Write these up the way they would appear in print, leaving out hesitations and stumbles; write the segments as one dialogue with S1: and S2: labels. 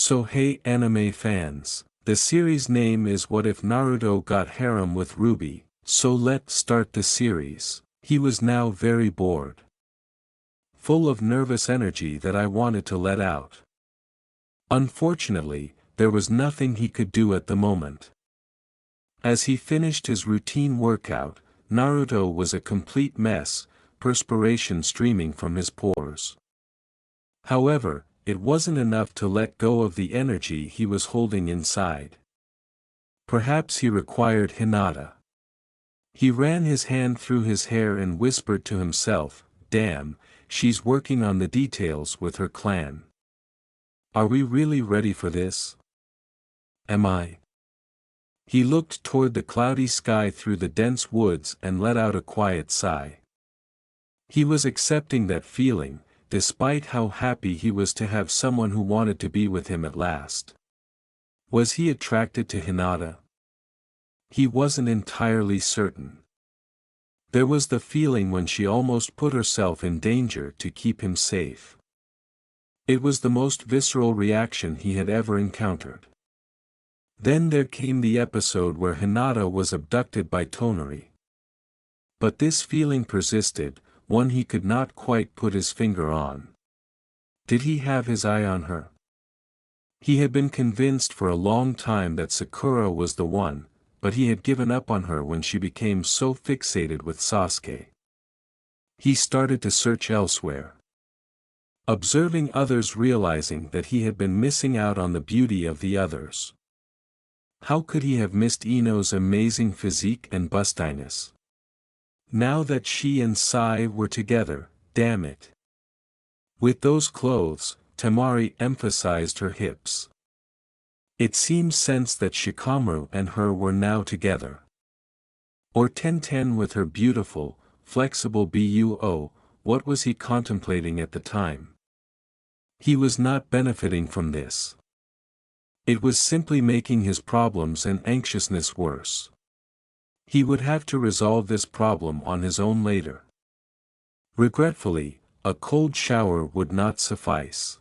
S1: So hey anime fans, the series name is What If Naruto Got Harem with Ruby, so let's start the series. He was now very bored. Full of nervous energy that I wanted to let out. Unfortunately, there was nothing he could do at the moment. As he finished his routine workout, Naruto was a complete mess, perspiration streaming from his pores. However, it wasn't enough to let go of the energy he was holding inside. Perhaps he required Hinata. He ran his hand through his hair and whispered to himself, "Damn, she's working on the details with her clan. Are we really ready for this? Am I?" He looked toward the cloudy sky through the dense woods and let out a quiet sigh. He was accepting that feeling, despite how happy he was to have someone who wanted to be with him at last. Was he attracted to Hinata? He wasn't entirely certain. There was the feeling when she almost put herself in danger to keep him safe. It was the most visceral reaction he had ever encountered. Then there came the episode where Hinata was abducted by Tonari. But this feeling persisted, one he could not quite put his finger on. Did he have his eye on her? He had been convinced for a long time that Sakura was the one, but he had given up on her when she became so fixated with Sasuke. He started to search elsewhere. Observing others, realizing that he had been missing out on the beauty of the others. How could he have missed Ino's amazing physique and bustiness? Now that she and Sai were together, damn it. With those clothes, Temari emphasized her hips. It seemed sense that Shikamaru and her were now together. Or Tenten with her beautiful, flexible buo, what was he contemplating at the time? He was not benefiting from this. It was simply making his problems and anxiousness worse. He would have to resolve this problem on his own later. Regretfully, a cold shower would not suffice.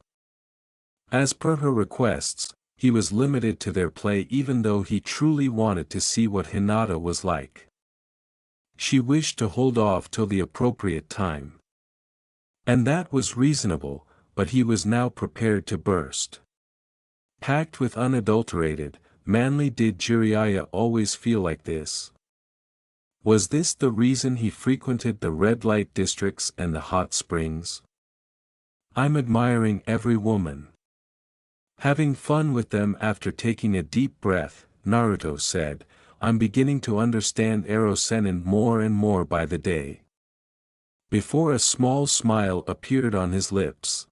S1: As per her requests, he was limited to their play even though he truly wanted to see what Hinata was like. She wished to hold off till the appropriate time. And that was reasonable, but he was now prepared to burst. Packed with unadulterated, manly. Did Jiraiya always feel like this? Was this the reason he frequented the red light districts and the hot springs? I'm admiring every woman. Having fun with them. After taking a deep breath, Naruto said, "I'm beginning to understand Erosenin more and more by the day." Before a small smile appeared on his lips.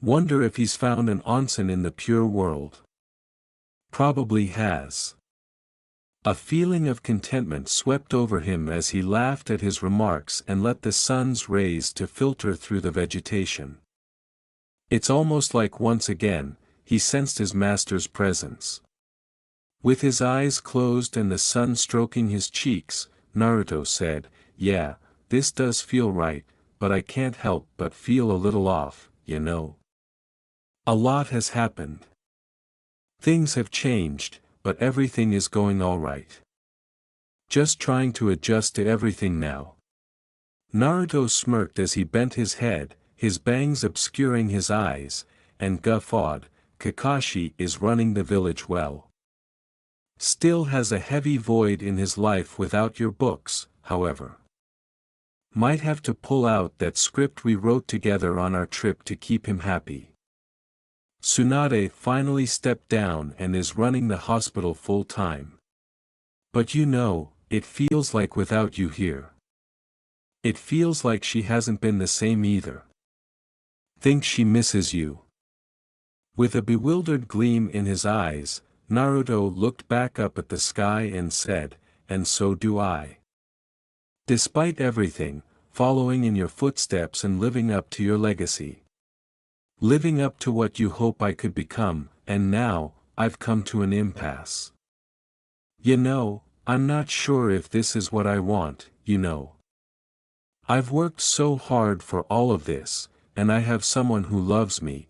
S1: Wonder if he's found an onsen in the pure world. Probably has. A feeling of contentment swept over him as he laughed at his remarks and let the sun's rays to filter through the vegetation. It's almost like once again, he sensed his master's presence. With his eyes closed and the sun stroking his cheeks, Naruto said, "Yeah, this does feel right, but I can't help but feel a little off, you know. A lot has happened. Things have changed, but everything is going all right. Just trying to adjust to everything now." Naruto smirked as he bent his head, his bangs obscuring his eyes, and guffawed, "Kakashi is running the village well. Still has a heavy void in his life without your books, however. Might have to pull out that script we wrote together on our trip to keep him happy. Tsunade finally stepped down and is running the hospital full time. But you know, it feels like without you here. It feels like she hasn't been the same either. Think she misses you." With a bewildered gleam in his eyes, Naruto looked back up at the sky and said, "And so do I. Despite everything, following in your footsteps and living up to your legacy. Living up to what you hope I could become, and now, I've come to an impasse. You know, I'm not sure if this is what I want, you know. I've worked so hard for all of this, and I have someone who loves me,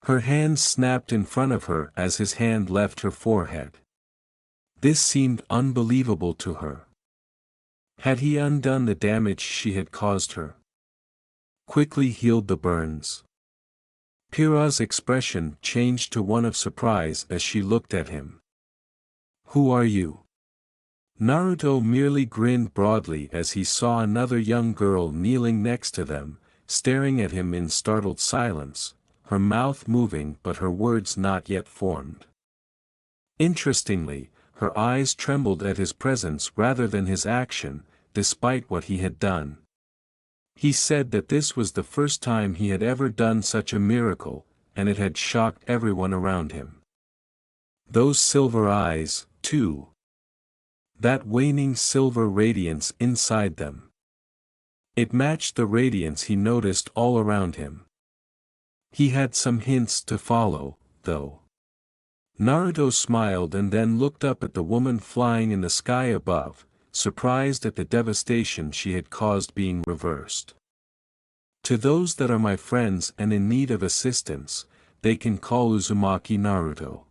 S1: Her hand snapped in front of her as his hand left her forehead. This seemed unbelievable to her. Had he undone the damage she had caused her? Quickly healed the burns. Pyrrha's expression changed to one of surprise as she looked at him. Who are you? Naruto merely grinned broadly as he saw another young girl kneeling next to them, staring at him in startled silence, her mouth moving but her words not yet formed. Interestingly, her eyes trembled at his presence rather than his action, despite what he had done. He said that this was the first time he had ever done such a miracle, and it had shocked everyone around him. Those silver eyes, too. That waning silver radiance inside them. It matched the radiance he noticed all around him. He had some hints to follow, though. Naruto smiled and then looked up at the woman flying in the sky above, surprised at the devastation she had caused being reversed. To those that are my friends and in need of assistance, they can call Uzumaki Naruto.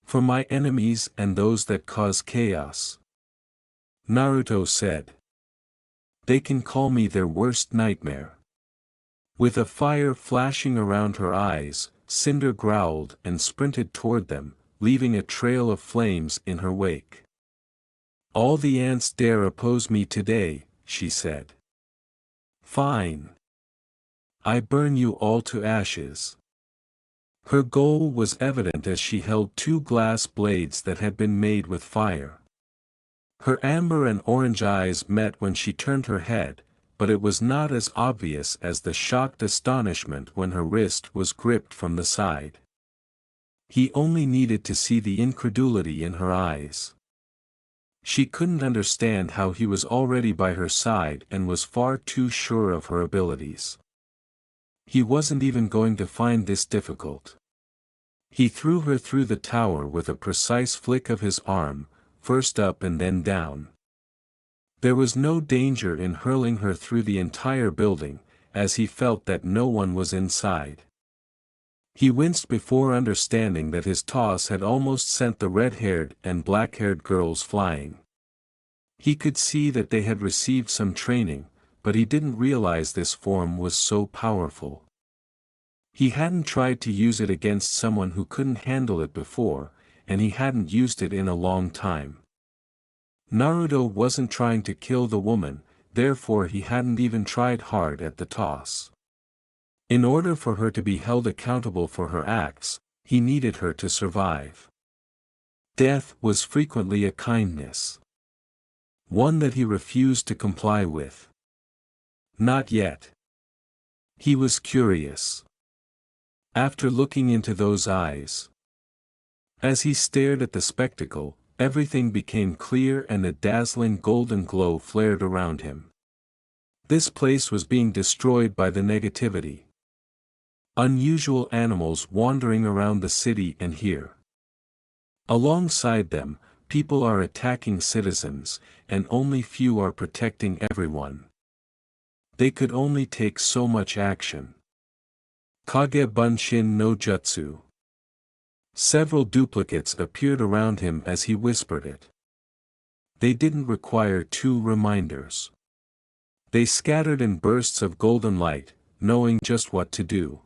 S1: For my enemies and those that cause chaos, Naruto said, they can call me their worst nightmare. With a fire flashing around her eyes, Cinder growled and sprinted toward them, leaving a trail of flames in her wake. All the ants dare oppose me today, she said. Fine. I burn you all to ashes. Her goal was evident as she held two glass blades that had been made with fire. Her amber and orange eyes met when she turned her head, but it was not as obvious as the shocked astonishment when her wrist was gripped from the side. He only needed to see the incredulity in her eyes. She couldn't understand how he was already by her side and was far too sure of her abilities. He wasn't even going to find this difficult. He threw her through the tower with a precise flick of his arm, first up and then down. There was no danger in hurling her through the entire building, as he felt that no one was inside. He winced before understanding that his toss had almost sent the red-haired and black-haired girls flying. He could see that they had received some training, but he didn't realize this form was so powerful. He hadn't tried to use it against someone who couldn't handle it before, and he hadn't used it in a long time. Naruto wasn't trying to kill the woman, therefore he hadn't even tried hard at the toss. In order for her to be held accountable for her acts, he needed her to survive. Death was frequently a kindness. One that he refused to comply with. Not yet. He was curious. After looking into those eyes. As he stared at the spectacle, everything became clear and a dazzling golden glow flared around him. This place was being destroyed by the negativity. Unusual animals wandering around the city and here. Alongside them, people are attacking citizens, and only few are protecting everyone. They could only take so much action. Kage Bunshin no Jutsu. Several duplicates appeared around him as he whispered it. They didn't require 2 reminders. They scattered in bursts of golden light, knowing just what to do.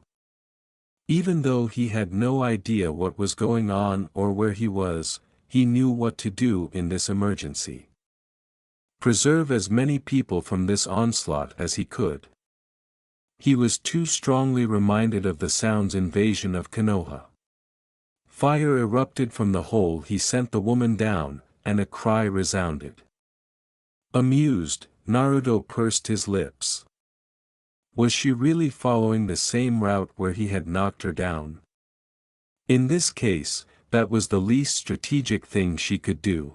S1: Even though he had no idea what was going on or where he was, he knew what to do in this emergency. Preserve as many people from this onslaught as he could. He was too strongly reminded of the sound's invasion of Konoha. Fire erupted from the hole he sent the woman down, and a cry resounded. Amused, Naruto pursed his lips. Was she really following the same route where he had knocked her down? In this case, that was the least strategic thing she could do.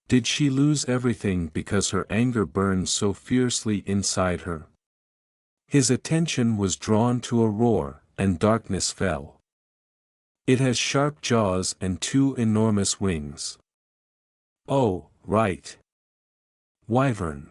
S1: Did she lose everything because her anger burned so fiercely inside her? His attention was drawn to a roar, and darkness fell. It has sharp jaws and 2 enormous wings. Oh, right. Wyvern.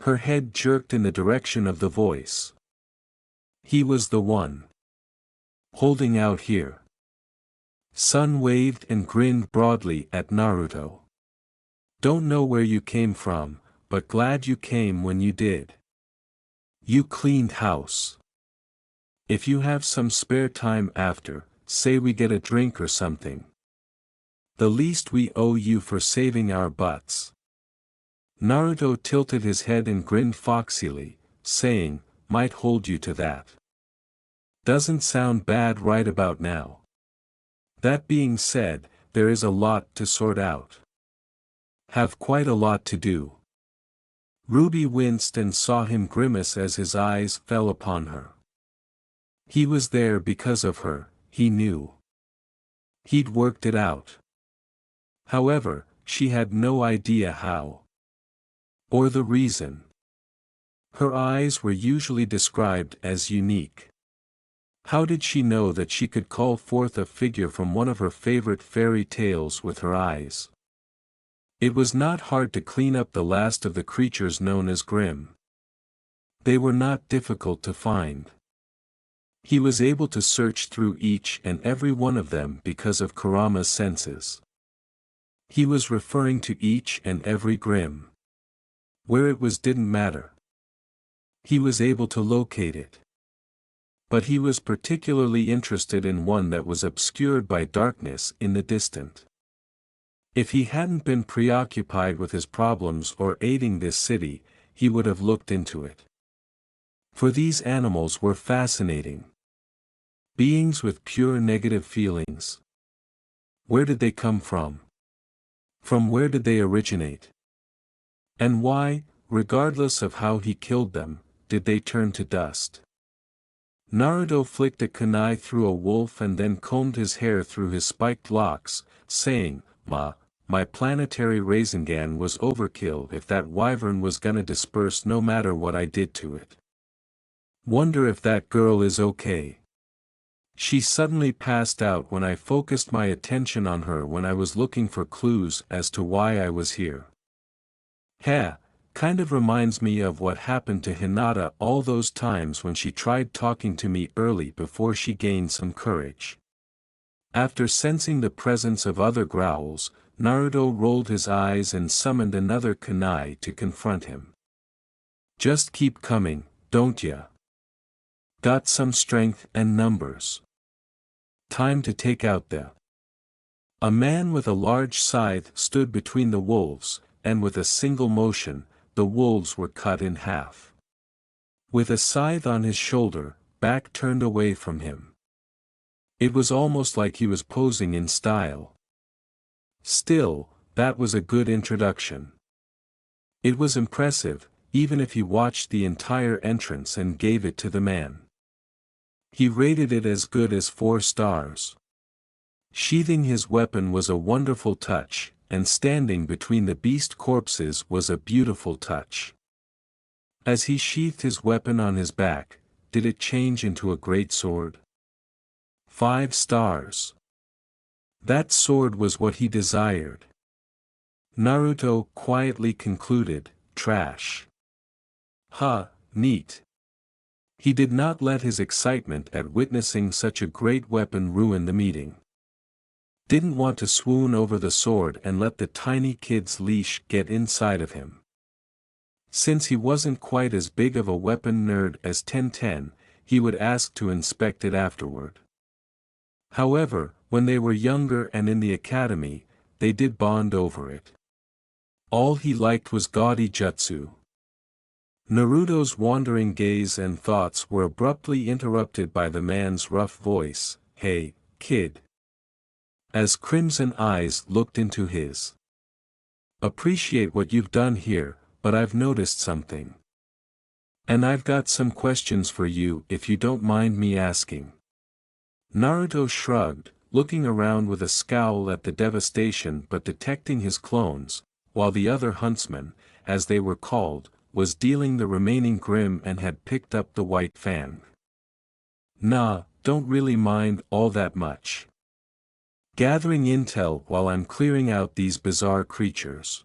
S1: Her head jerked in the direction of the voice. He was the one. Holding out here. Sun waved and grinned broadly at Naruto. Don't know where you came from, but glad you came when you did. You cleaned house. If you have some spare time after, say we get a drink or something. The least we owe you for saving our butts. Naruto tilted his head and grinned foxily, saying, might hold you to that. Doesn't sound bad right about now. That being said, there is a lot to sort out. Have quite a lot to do. Ruby winced and saw him grimace as his eyes fell upon her. He was there because of her, he knew. He'd worked it out. However, she had no idea how. Or the reason. Her eyes were usually described as unique. How did she know that she could call forth a figure from one of her favorite fairy tales with her eyes? It was not hard to clean up the last of the creatures known as Grimm. They were not difficult to find. He was able to search through each and every one of them because of Kurama's senses. He was referring to each and every Grimm. Where it was didn't matter. He was able to locate it. But he was particularly interested in one that was obscured by darkness in the distant. If he hadn't been preoccupied with his problems or aiding this city, he would have looked into it. For these animals were fascinating. Beings with pure negative feelings. Where did they come from? From where did they originate? And why, regardless of how he killed them, did they turn to dust? Naruto flicked a kunai through a wolf and then combed his hair through his spiked locks, saying, my planetary Rasengan was overkill if that wyvern was gonna disperse no matter what I did to it. Wonder if that girl is okay. She suddenly passed out when I focused my attention on her when I was looking for clues as to why I was here. Kind of reminds me of what happened to Hinata all those times when she tried talking to me early before she gained some courage. After sensing the presence of other growls, Naruto rolled his eyes and summoned another kunai to confront him. Just keep coming, don't ya? Got some strength and numbers. Time to take out the. A man with a large scythe stood between the wolves, and with a single motion, the wolves were cut in half. With a scythe on his shoulder, back turned away from him. It was almost like he was posing in style. Still, that was a good introduction. It was impressive, even if he watched the entire entrance and gave it to the man. He rated it as good as 4 stars. Sheathing his weapon was a wonderful touch, and standing between the beast corpses was a beautiful touch. As he sheathed his weapon on his back, did it change into a great sword? 5 stars. That sword was what he desired. Naruto quietly concluded, trash. Neat. He did not let his excitement at witnessing such a great weapon ruin the meeting. Didn't want to swoon over the sword and let the tiny kid's leash get inside of him. Since he wasn't quite as big of a weapon nerd as Ten, he would ask to inspect it afterward. However, when they were younger and in the academy, they did bond over it. All he liked was gaudy jutsu. Naruto's wandering gaze and thoughts were abruptly interrupted by the man's rough voice, "Hey, kid." As crimson eyes looked into his. "Appreciate what you've done here, but I've noticed something. And I've got some questions for you if you don't mind me asking." Naruto shrugged, looking around with a scowl at the devastation but detecting his clones, while the other huntsman, as they were called, was dealing the remaining Grimm and had picked up the white fan. "Nah, don't really mind all that much. Gathering intel while I'm clearing out these bizarre creatures.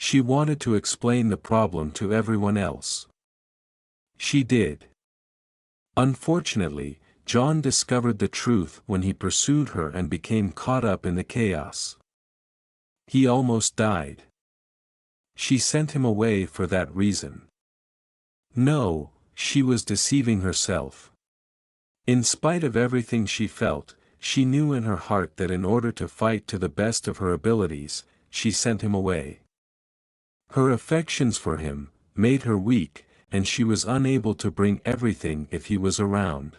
S1: She wanted to explain the problem to everyone else. She did. Unfortunately, John discovered the truth when he pursued her and became caught up in the chaos. He almost died. She sent him away for that reason. No, she was deceiving herself. In spite of everything she felt, she knew in her heart that in order to fight to the best of her abilities, she sent him away. Her affections for him made her weak, and she was unable to bring everything if he was around.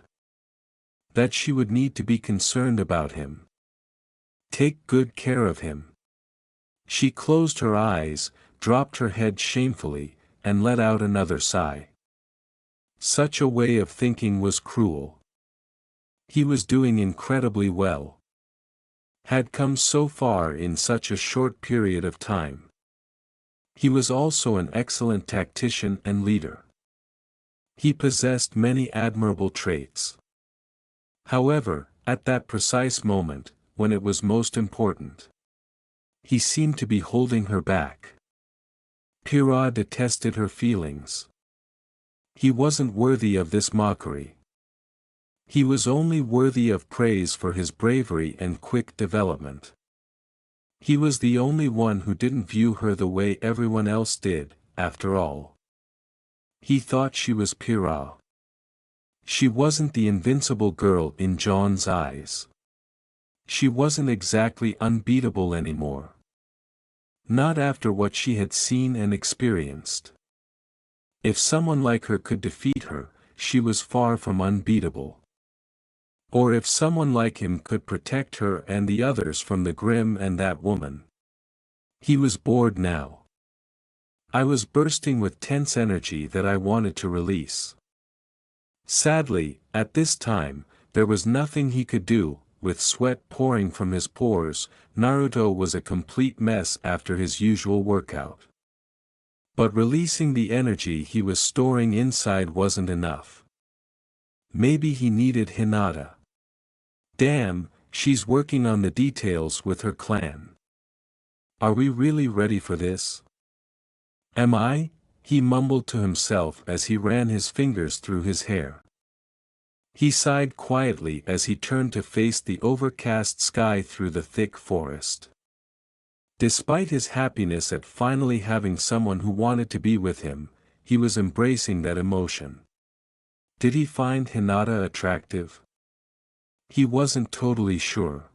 S1: That she would need to be concerned about him. Take good care of him. She closed her eyes, dropped her head shamefully, and let out another sigh. Such a way of thinking was cruel. He was doing incredibly well. Had come so far in such a short period of time. He was also an excellent tactician and leader. He possessed many admirable traits. However, at that precise moment, when it was most important, he seemed to be holding her back. Pyrrha detested her feelings. He wasn't worthy of this mockery. He was only worthy of praise for his bravery and quick development. He was the only one who didn't view her the way everyone else did, after all. He thought she was Pyrrha. She wasn't the invincible girl in John's eyes. She wasn't exactly unbeatable anymore. Not after what she had seen and experienced. If someone like her could defeat her, she was far from unbeatable. Or if someone like him could protect her and the others from the Grim and that woman. He was bored now. I was bursting with tense energy that I wanted to release. Sadly, at this time, there was nothing he could do. With sweat pouring from his pores, Naruto was a complete mess after his usual workout. But releasing the energy he was storing inside wasn't enough. Maybe he needed Hinata. Damn, she's working on the details with her clan. Are we really ready for this? Am I? He mumbled to himself as he ran his fingers through his hair. He sighed quietly as he turned to face the overcast sky through the thick forest. Despite his happiness at finally having someone who wanted to be with him, he was embracing that emotion. Did he find Hinata attractive? He wasn't totally sure.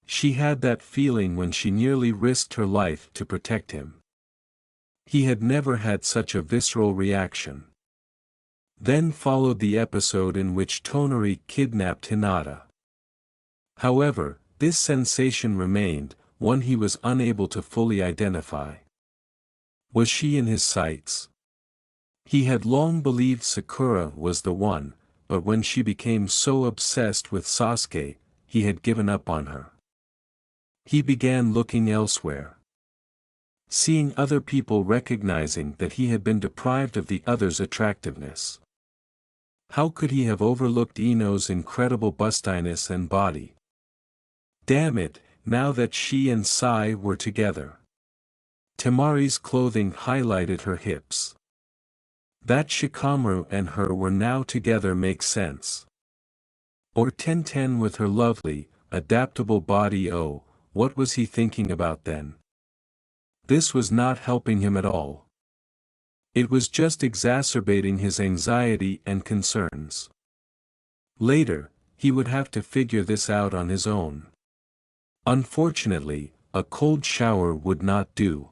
S1: She had that feeling when she nearly risked her life to protect him. He had never had such a visceral reaction. Then followed the episode in which Tonari kidnapped Hinata. However, this sensation remained, one he was unable to fully identify. Was she in his sights? He had long believed Sakura was the one, but when she became so obsessed with Sasuke, he had given up on her. He began looking elsewhere. Seeing other people recognizing that he had been deprived of the other's attractiveness. How could he have overlooked Ino's incredible bustiness and body? Damn it, now that she and Sai were together. Temari's clothing highlighted her hips. That Shikamaru and her were now together makes sense. Or Tenten with her lovely, adaptable body. Oh, what was he thinking about then? This was not helping him at all. It was just exacerbating his anxiety and concerns. Later, he would have to figure this out on his own. Unfortunately, a cold shower would not do.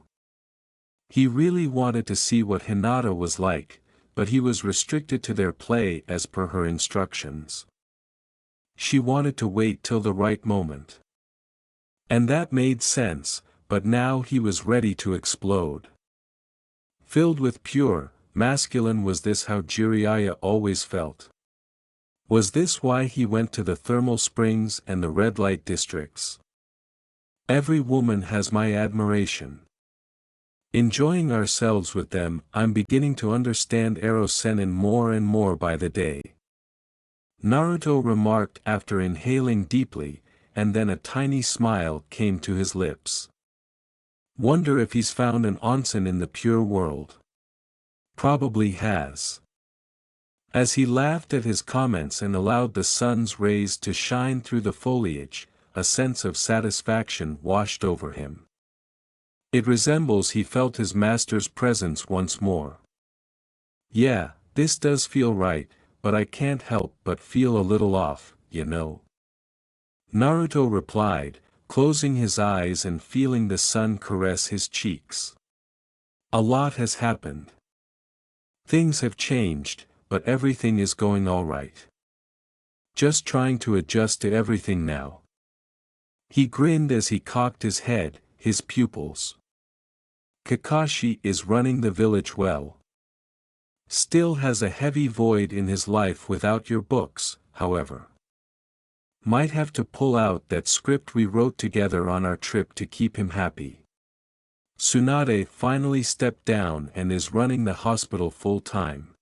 S1: He really wanted to see what Hinata was like, but he was restricted to their play as per her instructions. She wanted to wait till the right moment. And that made sense, but now he was ready to explode. Filled with pure, masculine, was this how Jiraiya always felt? Was this why he went to the thermal springs and the red light districts? Every woman has my admiration. Enjoying ourselves with them, I'm beginning to understand Eros Senin more and more by the day. Naruto remarked after inhaling deeply, and then a tiny smile came to his lips. Wonder if he's found an onsen in the pure world. Probably has. As he laughed at his comments and allowed the sun's rays to shine through the foliage, a sense of satisfaction washed over him. It resembles he felt his master's presence once more. Yeah, this does feel right, but I can't help but feel a little off, you know. Naruto replied, closing his eyes and feeling the sun caress his cheeks. A lot has happened. Things have changed, but everything is going all right. Just trying to adjust to everything now. He grinned as he cocked his head, his pupils. Kakashi is running the village well. Still has a heavy void in his life without your books, however. Might have to pull out that script we wrote together on our trip to keep him happy. Tsunade finally stepped down and is running the hospital full time.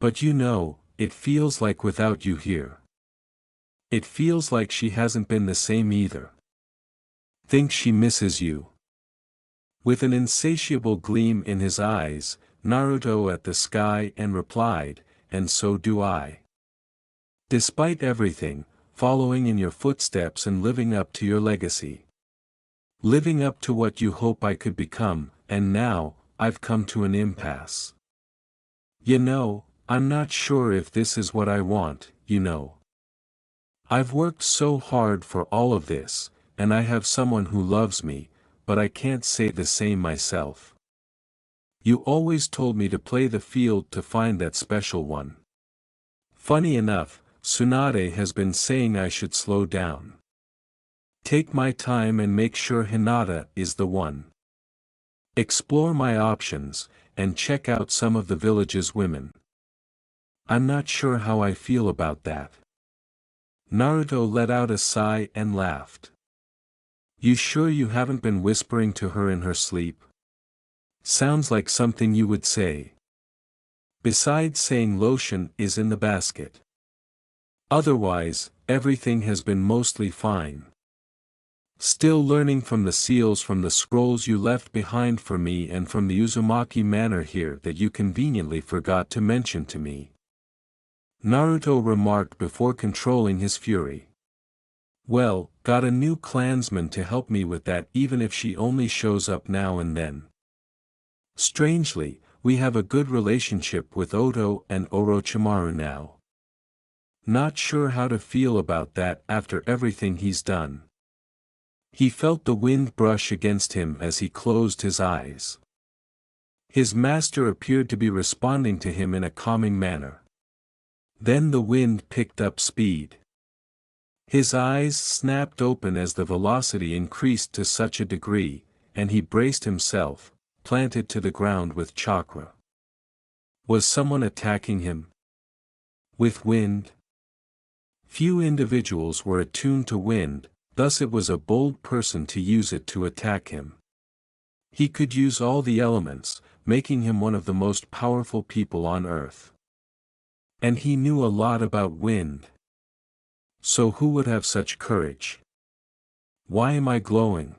S1: But you know, it feels like without you here. It feels like she hasn't been the same either. Think she misses you. With an insatiable gleam in his eyes, Naruto at the sky and replied, and so do I. Despite everything, following in your footsteps and living up to your legacy. Living up to what you hope I could become, and now, I've come to an impasse. You know, I'm not sure if this is what I want, you know. I've worked so hard for all of this, and I have someone who loves me, but I can't say the same myself. You always told me to play the field to find that special one. Funny enough, Tsunade has been saying I should slow down. Take my time and make sure Hinata is the one. Explore my options, and check out some of the village's women. I'm not sure how I feel about that. Naruto let out a sigh and laughed. You sure you haven't been whispering to her in her sleep? Sounds like something you would say. Besides saying lotion is in the basket. Otherwise, everything has been mostly fine. Still learning from the seals from the scrolls you left behind for me and from the Uzumaki manor here that you conveniently forgot to mention to me. Naruto remarked before controlling his fury. Well, got a new clansman to help me with that even if she only shows up now and then. Strangely, we have a good relationship with Oto and Orochimaru now. Not sure how to feel about that after everything he's done. He felt the wind brush against him as he closed his eyes. His master appeared to be responding to him in a calming manner. Then the wind picked up speed. His eyes snapped open as the velocity increased to such a degree, and he braced himself, planted to the ground with chakra. Was someone attacking him? With wind? Few individuals were attuned to wind, thus it was a bold person to use it to attack him. He could use all the elements, making him one of the most powerful people on earth. And he knew a lot about wind. So who would have such courage? Why am I glowing?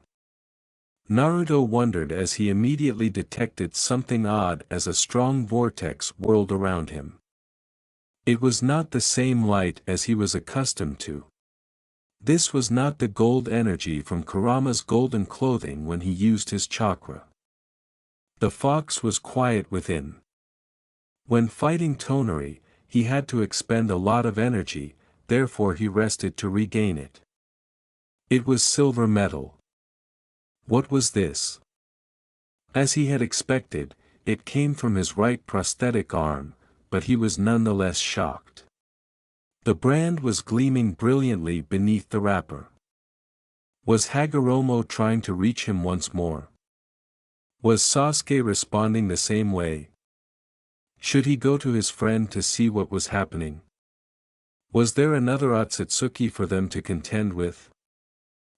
S1: Naruto wondered as he immediately detected something odd as a strong vortex whirled around him. It was not the same light as he was accustomed to. This was not the gold energy from Kurama's golden clothing when he used his chakra. The fox was quiet within. When fighting Tonari, he had to expend a lot of energy, therefore he rested to regain it. It was silver metal. What was this? As he had expected, it came from his right prosthetic arm, but he was nonetheless shocked. The brand was gleaming brilliantly beneath the wrapper. Was Hagoromo trying to reach him once more? Was Sasuke responding the same way? Should he go to his friend to see what was happening? Was there another Otsutsuki for them to contend with?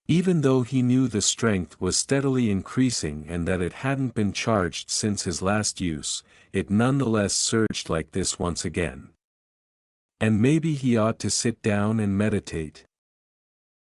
S1: Even though he knew the strength was steadily increasing and that it hadn't been charged since his last use, it nonetheless surged like this once again. And maybe he ought to sit down and meditate.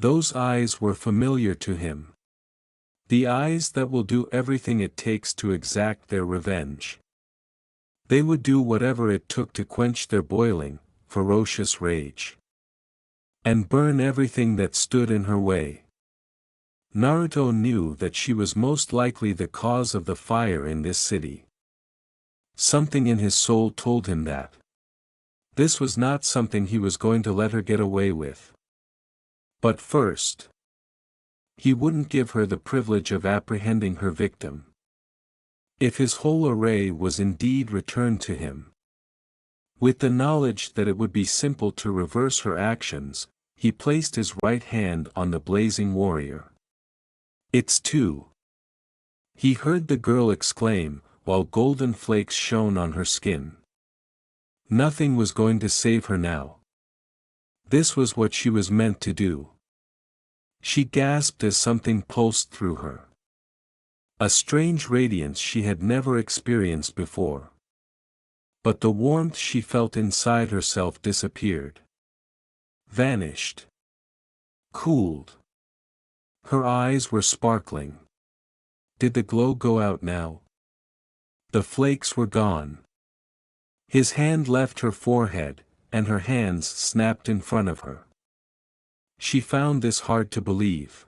S1: Those eyes were familiar to him. The eyes that will do everything it takes to exact their revenge. They would do whatever it took to quench their boiling, ferocious rage. And burn everything that stood in her way. Naruto knew that she was most likely the cause of the fire in this city. Something in his soul told him that. This was not something he was going to let her get away with. But first, he wouldn't give her the privilege of apprehending her victim. If his whole array was indeed returned to him. With the knowledge that it would be simple to reverse her actions, he placed his right hand on the blazing warrior. "It's two." He heard the girl exclaim, while golden flakes shone on her skin. Nothing was going to save her now. This was what she was meant to do. She gasped as something pulsed through her. A strange radiance she had never experienced before. But the warmth she felt inside herself disappeared. Vanished. Cooled. Her eyes were sparkling. Did the glow go out now? The flakes were gone. His hand left her forehead, and her hands snapped in front of her. She found this hard to believe.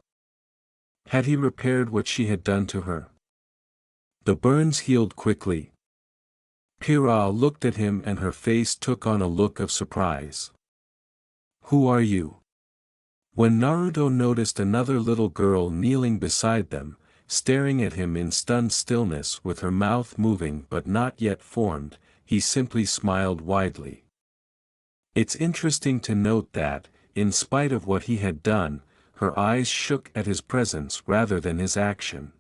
S1: Had he repaired what she had done to her? The burns healed quickly. Pira looked at him and her face took on a look of surprise. "Who are you?" When Naruto noticed another little girl kneeling beside them, staring at him in stunned stillness with her mouth moving but not yet formed, he simply smiled widely. It's interesting to note that, in spite of what he had done, her eyes shook at his presence rather than his action.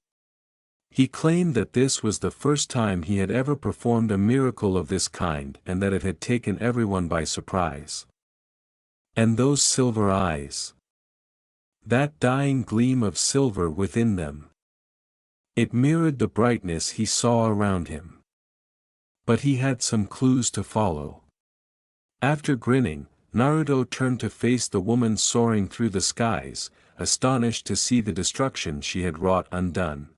S1: He claimed that this was the first time he had ever performed a miracle of this kind and that it had taken everyone by surprise. And those silver eyes. That dying gleam of silver within them. It mirrored the brightness he saw around him. But he had some clues to follow. After grinning, Naruto turned to face the woman soaring through the skies, astonished to see the destruction she had wrought undone.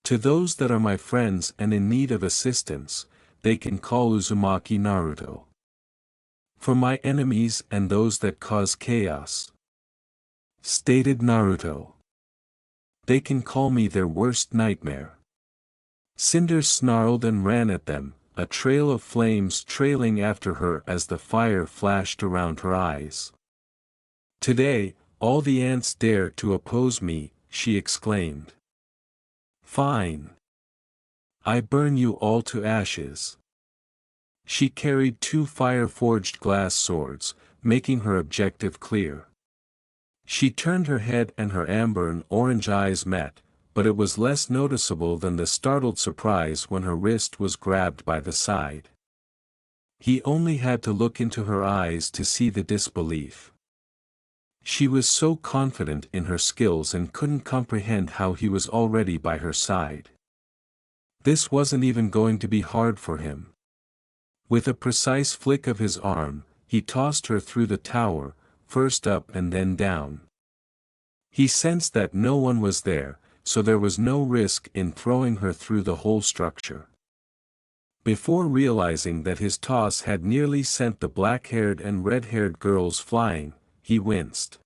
S1: "To those that are my friends and in need of assistance, they can call Uzumaki Naruto. For my enemies and those that cause chaos," stated Naruto, "they can call me their worst nightmare." Cinder snarled and ran at them, a trail of flames trailing after her as the fire flashed around her eyes. "Today, all the ants dare to oppose me," she exclaimed. "Fine. I burn you all to ashes." She carried two fire-forged glass swords, making her objective clear. She turned her head and her amber and orange eyes met, but it was less noticeable than the startled surprise when her wrist was grabbed by the side. He only had to look into her eyes to see the disbelief. She was so confident in her skills and couldn't comprehend how he was already by her side. This wasn't even going to be hard for him. With a precise flick of his arm, he tossed her through the tower, first up and then down. He sensed that no one was there, so there was no risk in throwing her through the whole structure. Before realizing that his toss had nearly sent the black-haired and red-haired girls flying, he winced.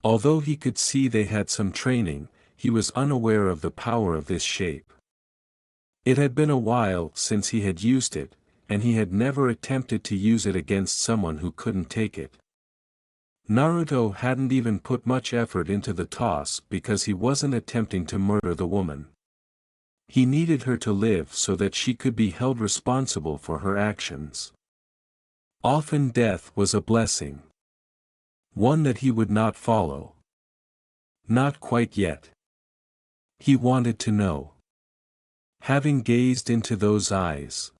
S1: Although he could see they had some training, he was unaware of the power of this shape. It had been a while since he had used it, and he had never attempted to use it against someone who couldn't take it. Naruto hadn't even put much effort into the toss because he wasn't attempting to murder the woman. He needed her to live so that she could be held responsible for her actions. Often death was a blessing. One that he would not follow. Not quite yet. He wanted to know. Having gazed into those eyes,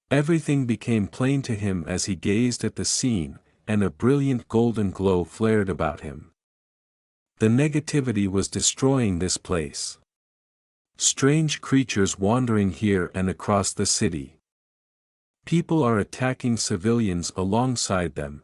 S1: everything became plain to him as he gazed at the scene, and a brilliant golden glow flared about him. The negativity was destroying this place. Strange creatures wandering here and across the city. People are attacking civilians alongside them,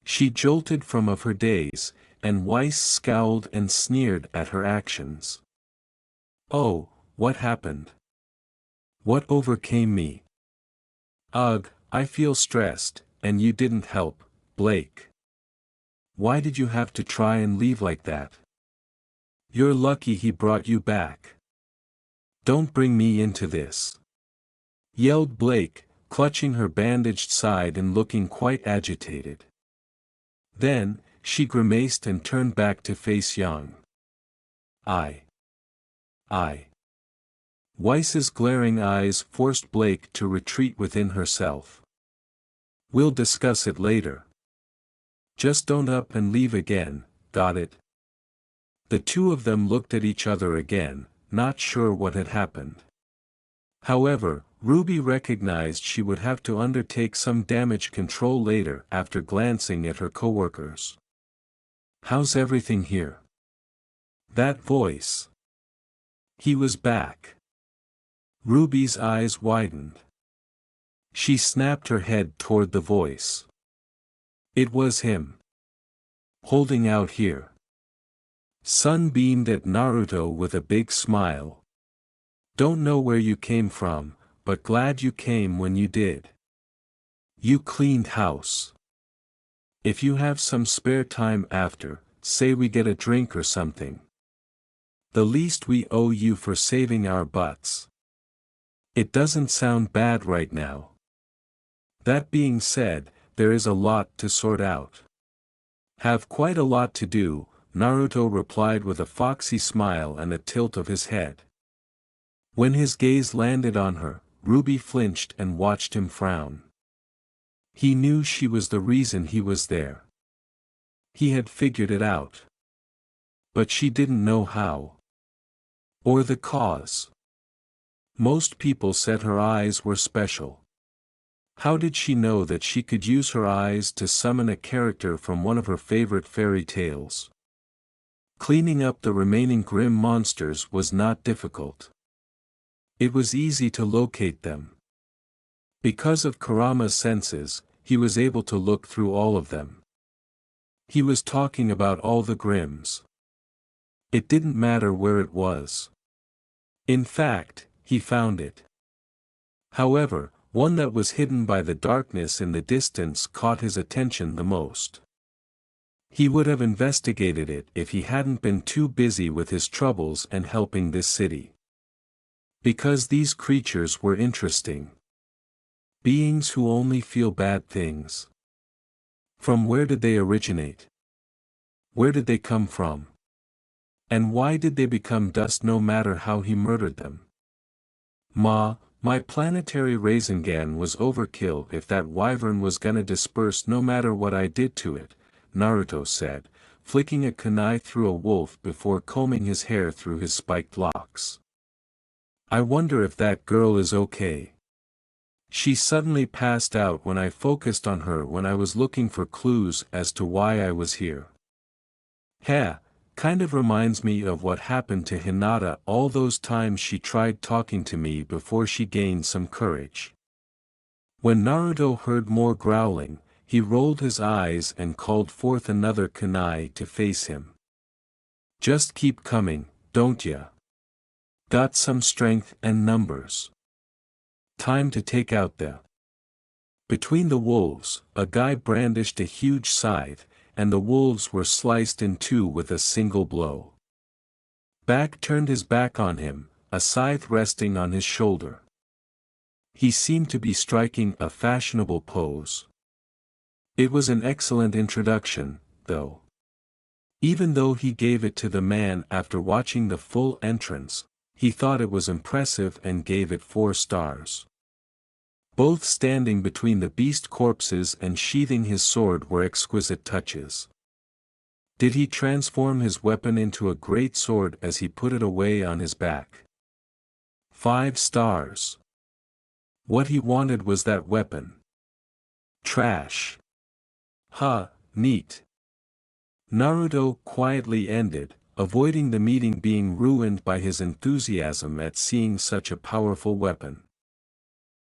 S1: She jolted from of her daze, and Weiss scowled and sneered at her actions. Oh, what happened? What overcame me? Ugh, I feel stressed, and you didn't help, Blake. Why did you have to try and leave like that? You're lucky he brought you back. Don't bring me into this, yelled Blake, clutching her bandaged side and looking quite agitated. Then, she grimaced and turned back to face Young. I. Weiss's glaring eyes forced Blake to retreat within herself. We'll discuss it later. Just don't up and leave again, got it? The two of them looked at each other again, not sure what had happened. However, Ruby recognized she would have to undertake some damage control later after glancing at her coworkers. How's everything here? That voice. He was back. Ruby's eyes widened. She snapped her head toward the voice. It was him. Holding out here. Sun beamed at Naruto with a big smile. Don't know where you came from, but glad you came when you did. You cleaned house. If you have some spare time after, say we get a drink or something. The least we owe you for saving our butts. It doesn't sound bad right now. That being said, there is a lot to sort out. Have quite a lot to do, Naruto replied with a foxy smile and a tilt of his head. When his gaze landed on her, Ruby flinched and watched him frown. He knew she was the reason he was there. He had figured it out. But she didn't know how. Or the cause. Most people said her eyes were special. How did she know that she could use her eyes to summon a character from one of her favorite fairy tales? Cleaning up the remaining grim monsters was not difficult. It was easy to locate them. Because of Kurama's senses, he was able to look through all of them. He was talking about all the Grims. It didn't matter where it was. In fact, he found it. However, one that was hidden by the darkness in the distance caught his attention the most. He would have investigated it if he hadn't been too busy with his troubles and helping this city. Because these creatures were interesting. Beings who only feel bad things. From where did they originate? Where did they come from? And why did they become dust no matter how he murdered them? My planetary Rasengan was overkill if that wyvern was gonna disperse no matter what I did to it, Naruto said, flicking a kunai through a wolf before combing his hair through his spiked locks. I wonder if that girl is okay. She suddenly passed out when I focused on her when I was looking for clues as to why I was here. Kind of reminds me of what happened to Hinata all those times she tried talking to me before she gained some courage. When Naruto heard more growling, he rolled his eyes and called forth another kunai to face him. Just keep coming, don't ya? Got some strength and numbers. Time to take out the. Between the wolves, a guy brandished a huge scythe, and the wolves were sliced in two with a single blow. Back turned his back on him, a scythe resting on his shoulder. He seemed to be striking a fashionable pose. It was an excellent introduction, though. Even though he gave it to the man after watching the full entrance, he thought it was impressive and gave it 4 stars. Both standing between the beast corpses and sheathing his sword were exquisite touches. Did he transform his weapon into a great sword as he put it away on his back? 5 stars. What he wanted was that weapon. Trash. Neat. Naruto quietly ended, avoiding the meeting being ruined by his enthusiasm at seeing such a powerful weapon.